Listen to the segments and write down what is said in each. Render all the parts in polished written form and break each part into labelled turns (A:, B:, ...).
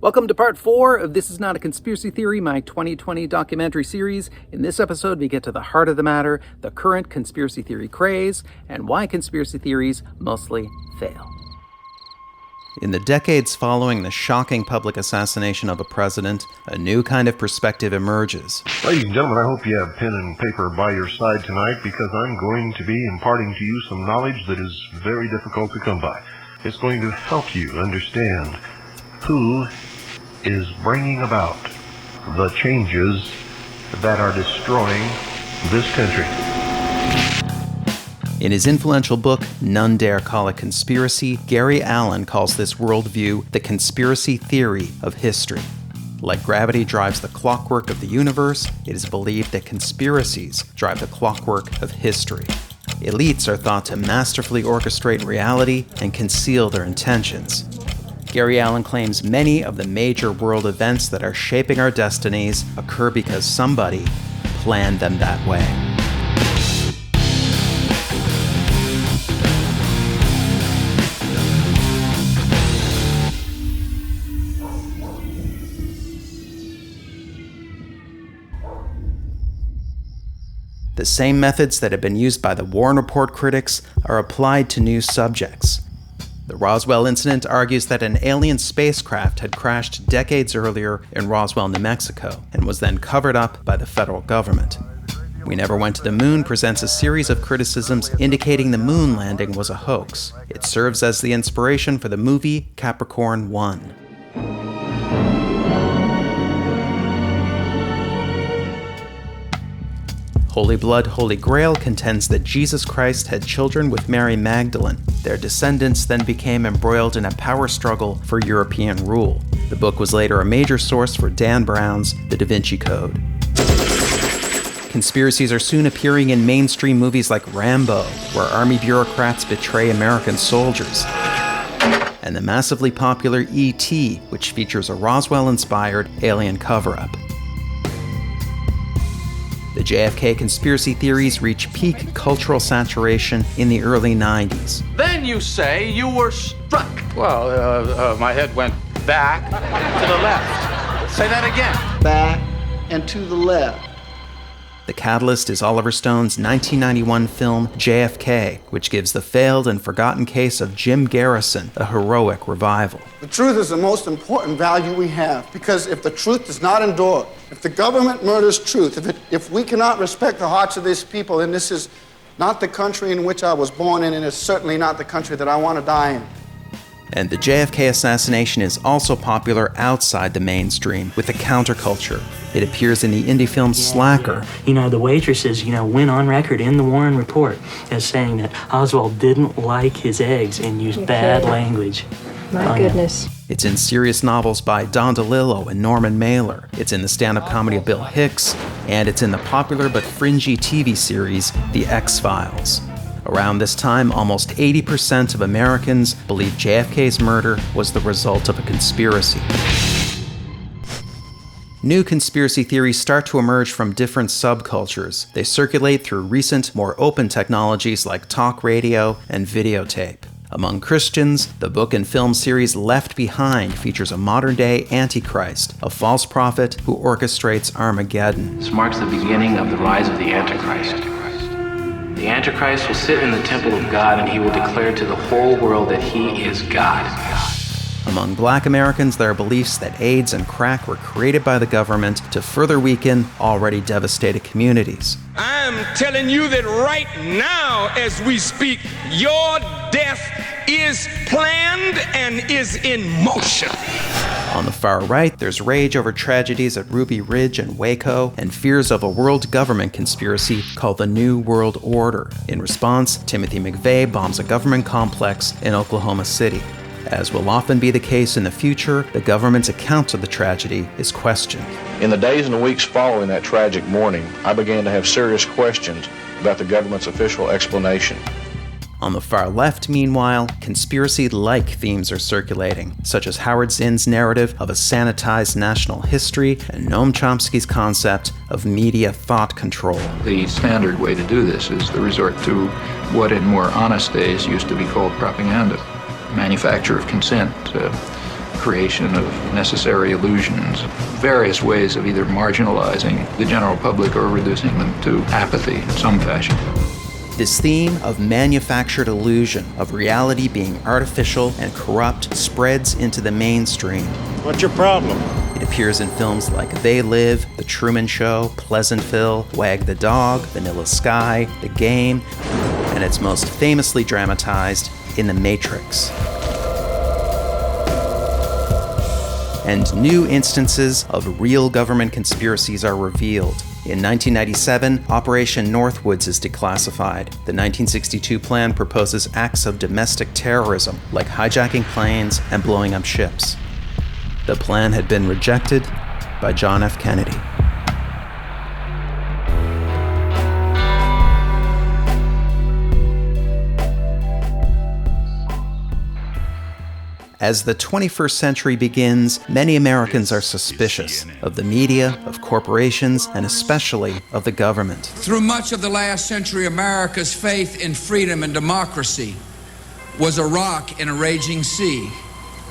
A: Welcome to part 4 of This Is Not a Conspiracy Theory, my 2020 documentary series. In this episode, we get to the heart of the matter, the current conspiracy theory craze, and why conspiracy theories mostly fail. In the decades following the shocking public assassination of a president, a new kind of perspective emerges.
B: Ladies and gentlemen, I hope you have pen and paper by your side tonight, because I'm going to be imparting to you some knowledge that is very difficult to come by. It's going to help you understand who is bringing about the changes that are destroying this country.
A: In his influential book, None Dare Call It Conspiracy, Gary Allen calls this worldview the conspiracy theory of history. Like gravity drives the clockwork of the universe, it is believed that conspiracies drive the clockwork of history. Elites are thought to masterfully orchestrate reality and conceal their intentions. Gary Allen claims many of the major world events that are shaping our destinies occur because somebody planned them that way. The same methods that have been used by the Warren Report critics are applied to new subjects. The Roswell incident argues that an alien spacecraft had crashed decades earlier in Roswell, New Mexico, and was then covered up by the federal government. We Never Went to the Moon presents a series of criticisms indicating the moon landing was a hoax. It serves as the inspiration for the movie Capricorn 1. Holy Blood, Holy Grail contends that Jesus Christ had children with Mary Magdalene. Their descendants then became embroiled in a power struggle for European rule. The book was later a major source for Dan Brown's The Da Vinci Code. Conspiracies are soon appearing in mainstream movies like Rambo, where army bureaucrats betray American soldiers, and the massively popular E.T., which features a Roswell-inspired alien cover-up. The JFK conspiracy theories reached peak cultural saturation in the early 90s.
C: Then you say you were struck.
D: Well, my head went back
C: To the left. Say that again.
E: Back and to the left.
A: The catalyst is Oliver Stone's 1991 film JFK, which gives the failed and forgotten case of Jim Garrison a heroic revival.
E: The truth is the most important value we have, because if the truth does not endure, if the government murders truth, if we cannot respect the hearts of these people, then this is not the country in which I was born in, and it's certainly not the country that I want to die in.
A: And the JFK assassination is also popular outside the mainstream with the counterculture. It appears in the indie film Slacker.
F: The waitresses, went on record in the Warren Report as saying that Oswald didn't like his eggs and used bad language.
G: My goodness.
A: It's in serious novels by Don DeLillo and Norman Mailer. It's in the stand-up comedy of Bill Hicks, and it's in the popular but fringy TV series The X-Files. Around this time, almost 80% of Americans believe JFK's murder was the result of a conspiracy. New conspiracy theories start to emerge from different subcultures. They circulate through recent, more open technologies like talk radio and videotape. Among Christians, the book and film series Left Behind features a modern-day Antichrist, a false prophet who orchestrates Armageddon.
H: This marks the beginning of the rise of the Antichrist. The Antichrist will sit in the temple of God, and he will declare to the whole world that he is God.
A: Among Black Americans, there are beliefs that AIDS and crack were created by the government to further weaken already devastated communities.
I: I'm telling you that right now, as we speak, your death is planned and is in motion.
A: On the far right, there's rage over tragedies at Ruby Ridge and Waco, and fears of a world government conspiracy called the New World Order. In response, Timothy McVeigh bombs a government complex in Oklahoma City. As will often be the case in the future, the government's account of the tragedy is questioned.
J: In the days and the weeks following that tragic morning, I began to have serious questions about the government's official explanation.
A: On the far left, meanwhile, conspiracy-like themes are circulating, such as Howard Zinn's narrative of a sanitized national history and Noam Chomsky's concept of media thought control.
K: The standard way to do this is the resort to what in more honest days used to be called propaganda. Manufacture of consent, creation of necessary illusions, various ways of either marginalizing the general public or reducing them to apathy in some fashion.
A: This theme of manufactured illusion, of reality being artificial and corrupt, spreads into the mainstream.
G: What's your problem?
A: It appears in films like They Live, The Truman Show, Pleasantville, Wag the Dog, Vanilla Sky, The Game, and it's most famously dramatized in The Matrix. And new instances of real government conspiracies are revealed. In 1997, Operation Northwoods is declassified. The 1962 plan proposes acts of domestic terrorism, like hijacking planes and blowing up ships. The plan had been rejected by John F. Kennedy. As the 21st century begins, many Americans are suspicious of the media, of corporations, and especially of the government.
L: Through much of the last century, America's faith in freedom and democracy was a rock in a raging sea.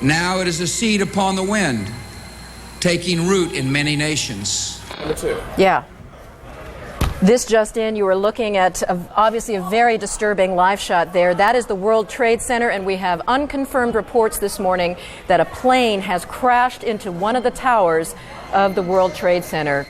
L: Now it is a seed upon the wind, taking root in many nations.
M: Yeah. This just in, you are looking at obviously a very disturbing live shot there. That is the World Trade Center, and we have unconfirmed reports this morning that a plane has crashed into one of the towers of the World Trade Center.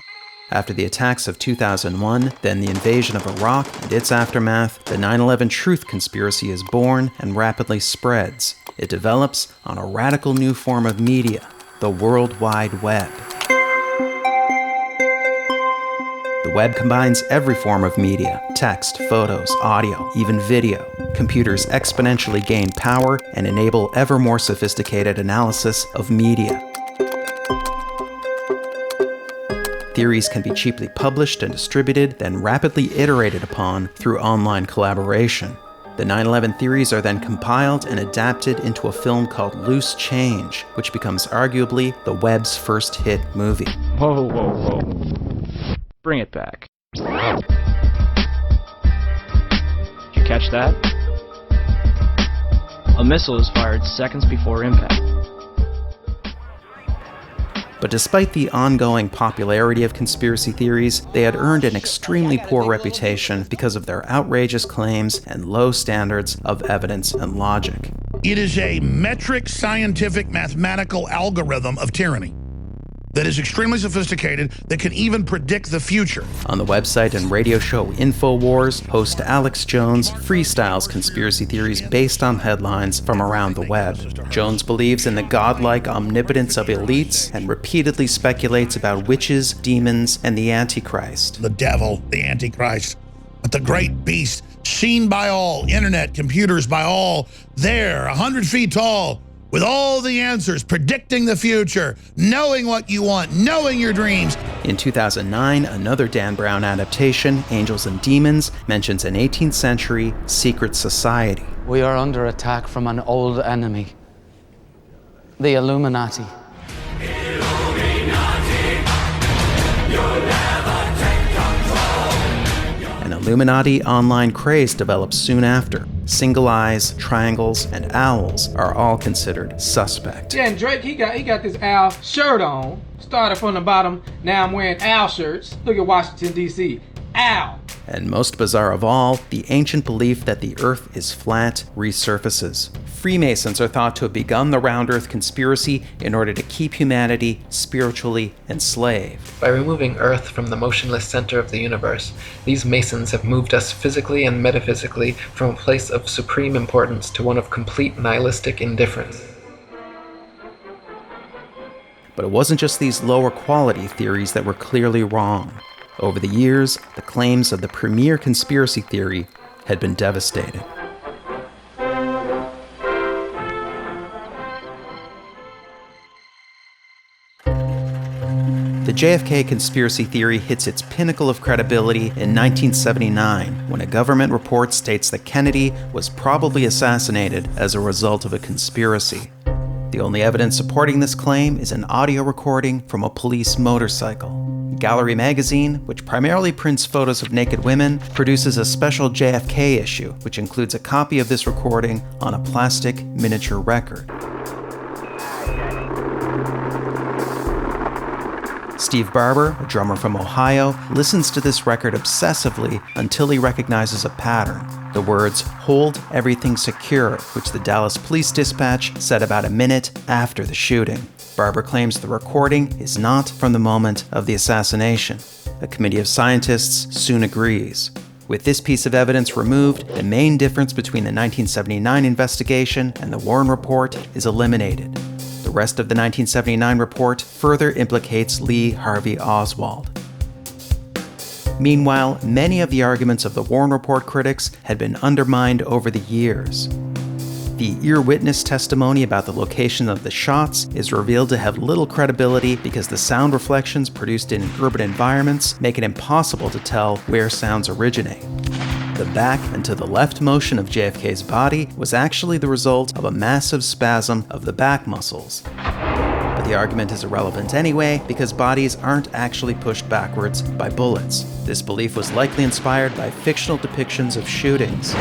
A: After the attacks of 2001, then the invasion of Iraq and its aftermath, the 9/11 truth conspiracy is born and rapidly spreads. It develops on a radical new form of media, the World Wide Web. The web combines every form of media: text, photos, audio, even video. Computers exponentially gain power and enable ever more sophisticated analysis of media. Theories can be cheaply published and distributed, then rapidly iterated upon through online collaboration. The 9/11 theories are then compiled and adapted into a film called Loose Change, which becomes arguably the web's first hit movie.
N: Whoa, whoa, whoa. Bring it back. Did you catch that? A missile is fired seconds before impact.
A: But despite the ongoing popularity of conspiracy theories, they had earned an extremely poor reputation because of their outrageous claims and low standards of evidence and logic.
O: It is a metric, scientific, mathematical algorithm of tyranny that is extremely sophisticated, that can even predict the future.
A: On the website and radio show InfoWars, host Alex Jones freestyles conspiracy theories based on headlines from around the web. Jones believes in the godlike omnipotence of elites and repeatedly speculates about witches, demons, and the Antichrist.
O: The devil, the Antichrist, but the great beast, seen by all, internet, computers by all, there, 100 feet tall, with all the answers, predicting the future, knowing what you want, knowing your dreams.
A: In 2009, another Dan Brown adaptation, Angels and Demons, mentions an 18th century secret society.
P: We are under attack from an old enemy, the Illuminati.
A: An Illuminati online craze develops soon after. Single eyes, triangles, and owls are all considered suspect.
Q: Yeah, and Drake, he got this owl shirt on. Started from the bottom, now I'm wearing owl shirts. Look at Washington, D.C. Owl.
A: And most bizarre of all, the ancient belief that the Earth is flat resurfaces. Freemasons are thought to have begun the round Earth conspiracy in order to keep humanity spiritually enslaved.
H: By removing Earth from the motionless center of the universe, these Masons have moved us physically and metaphysically from a place of supreme importance to one of complete nihilistic indifference.
A: But it wasn't just these lower quality theories that were clearly wrong. Over the years, the claims of the premier conspiracy theory had been devastating. The JFK conspiracy theory hits its pinnacle of credibility in 1979, when a government report states that Kennedy was probably assassinated as a result of a conspiracy. The only evidence supporting this claim is an audio recording from a police motorcycle. Gallery magazine, which primarily prints photos of naked women, produces a special JFK issue, which includes a copy of this recording on a plastic miniature record. Steve Barber, a drummer from Ohio, listens to this record obsessively until he recognizes a pattern. The words, "Hold everything secure," which the Dallas Police Dispatch said about a minute after the shooting. Barber claims the recording is not from the moment of the assassination. A committee of scientists soon agrees. With this piece of evidence removed, the main difference between the 1979 investigation and the Warren Report is eliminated. The rest of the 1979 report further implicates Lee Harvey Oswald. Meanwhile, many of the arguments of the Warren Report critics had been undermined over the years. The ear witness testimony about the location of the shots is revealed to have little credibility because the sound reflections produced in urban environments make it impossible to tell where sounds originate. The back and to the left motion of JFK's body was actually the result of a massive spasm of the back muscles. But the argument is irrelevant anyway because bodies aren't actually pushed backwards by bullets. This belief was likely inspired by fictional depictions of shootings.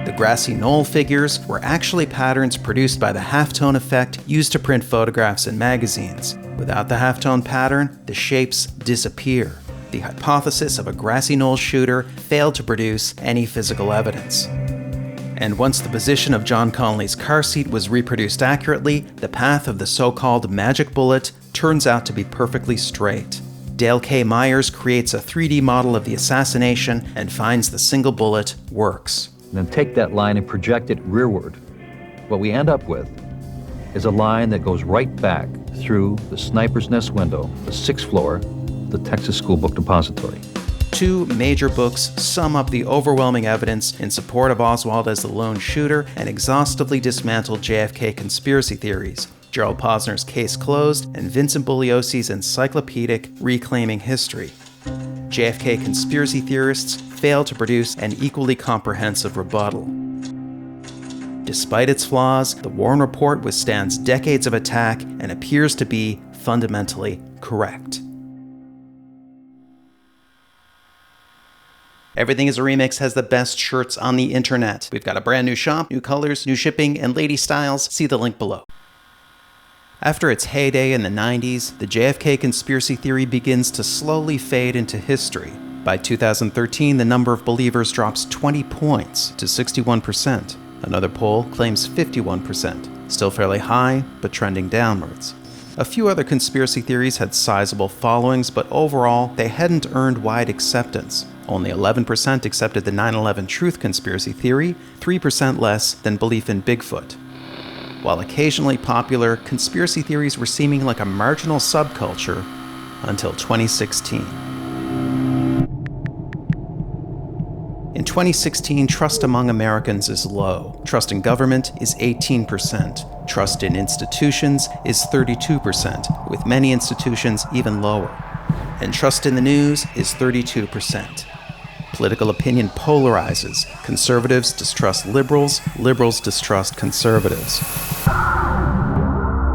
A: The grassy knoll figures were actually patterns produced by the halftone effect used to print photographs in magazines. Without the halftone pattern, the shapes disappear. The hypothesis of a grassy knoll shooter failed to produce any physical evidence. And once the position of John Connolly's car seat was reproduced accurately, the path of the so-called magic bullet turns out to be perfectly straight. Dale K. Myers creates a 3D model of the assassination and finds the single bullet works.
G: Then take that line and project it rearward. What we end up with is a line that goes right back through the sniper's nest window, the 6th floor, the Texas School Book Depository.
A: Two major books sum up the overwhelming evidence in support of Oswald as the lone shooter and exhaustively dismantle JFK conspiracy theories. Gerald Posner's Case Closed and Vincent Bugliosi's encyclopedic Reclaiming History. JFK conspiracy theorists failed to produce an equally comprehensive rebuttal. Despite its flaws, the Warren Report withstands decades of attack and appears to be fundamentally correct. Everything is a Remix has the best shirts on the internet. We've got a brand new shop, new colors, new shipping, and lady styles. See the link below. After its heyday in the 90s, the JFK conspiracy theory begins to slowly fade into history. By 2013, the number of believers drops 20 points to 61%. Another poll claims 51%, still fairly high, but trending downwards. A few other conspiracy theories had sizable followings, but overall, they hadn't earned wide acceptance. Only 11% accepted the 9/11 truth conspiracy theory, 3% less than belief in Bigfoot. While occasionally popular, conspiracy theories were seeming like a marginal subculture until 2016. In 2016, trust among Americans is low. Trust in government is 18%. Trust in institutions is 32%, with many institutions even lower. And trust in the news is 32%. Political opinion polarizes. Conservatives distrust liberals, liberals distrust conservatives.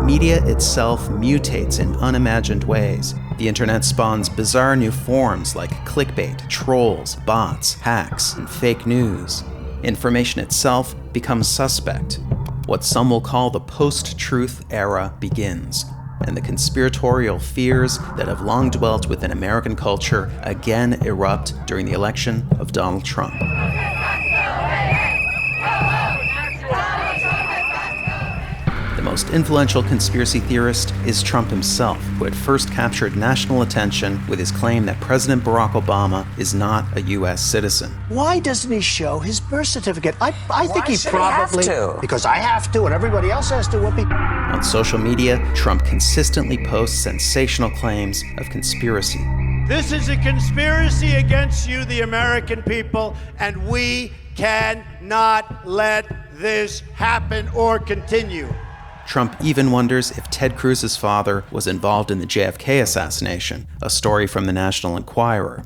A: Media itself mutates in unimagined ways. The internet spawns bizarre new forms like clickbait, trolls, bots, hacks, and fake news. Information itself becomes suspect. What some will call the post-truth era begins, and the conspiratorial fears that have long dwelt within American culture again erupt during the election of Donald Trump. The most influential conspiracy theorist is Trump himself, who had first captured national attention with his claim that President Barack Obama is not a U.S. citizen.
R: Why doesn't he show his birth certificate? I think he probably... have to? Because I have to and everybody else has to.
A: On social media, Trump consistently posts sensational claims of conspiracy.
S: This is a conspiracy against you, the American people, and we cannot let this happen or continue.
A: Trump even wonders if Ted Cruz's father was involved in the JFK assassination, a story from the National Enquirer.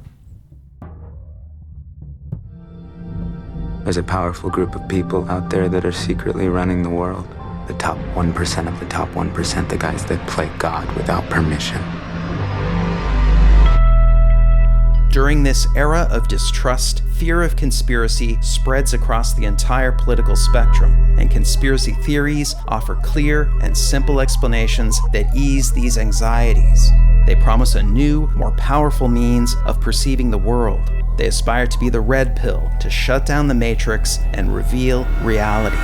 T: There's a powerful group of people out there that are secretly running the world. The top 1% of the top 1%, the guys that play God without permission.
A: During this era of distrust, fear of conspiracy spreads across the entire political spectrum, and conspiracy theories offer clear and simple explanations that ease these anxieties. They promise a new, more powerful means of perceiving the world. They aspire to be the red pill to shut down the matrix and reveal reality.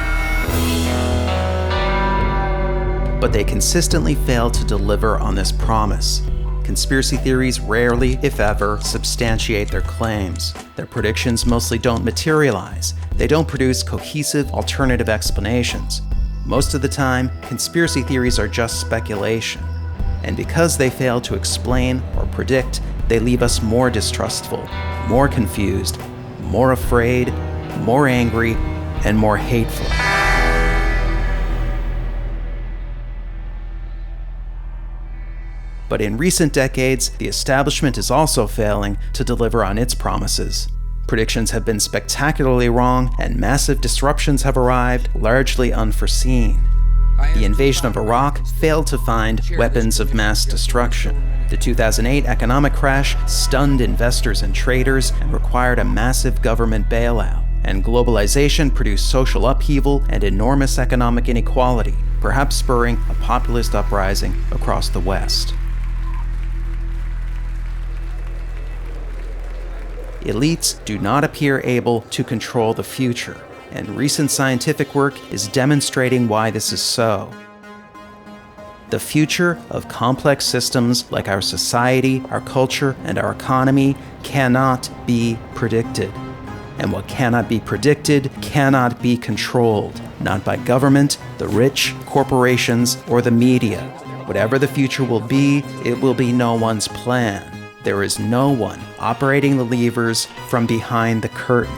A: But they consistently fail to deliver on this promise. Conspiracy theories rarely, if ever, substantiate their claims. Their predictions mostly don't materialize. They don't produce cohesive, alternative explanations. Most of the time, conspiracy theories are just speculation. And because they fail to explain or predict, they leave us more distrustful, more confused, more afraid, more angry, and more hateful. But in recent decades, the establishment is also failing to deliver on its promises. Predictions have been spectacularly wrong, and massive disruptions have arrived, largely unforeseen. The invasion of Iraq failed to find weapons of mass destruction. The 2008 economic crash stunned investors and traders and required a massive government bailout. And globalization produced social upheaval and enormous economic inequality, perhaps spurring a populist uprising across the West. Elites do not appear able to control the future, and recent scientific work is demonstrating why this is so. The future of complex systems like our society, our culture, and our economy cannot be predicted. And what cannot be predicted cannot be controlled, not by government, the rich, corporations, or the media. Whatever the future will be, it will be no one's plan. There is no one operating the levers from behind the curtain.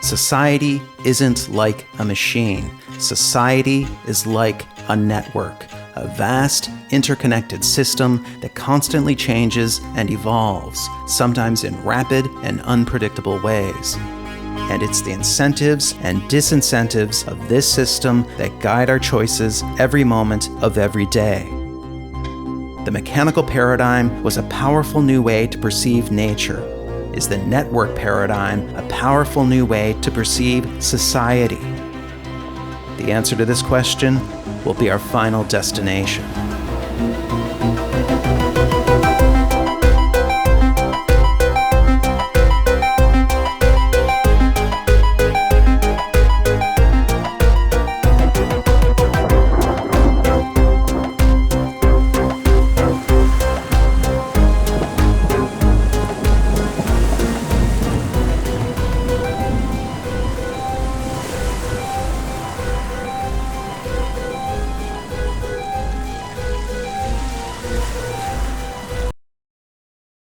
A: Society isn't like a machine. Society is like a network, a vast, interconnected system that constantly changes and evolves, sometimes in rapid and unpredictable ways. And it's the incentives and disincentives of this system that guide our choices every moment of every day. The mechanical paradigm was a powerful new way to perceive nature. Is the network paradigm a powerful new way to perceive society? The answer to this question will be our final destination.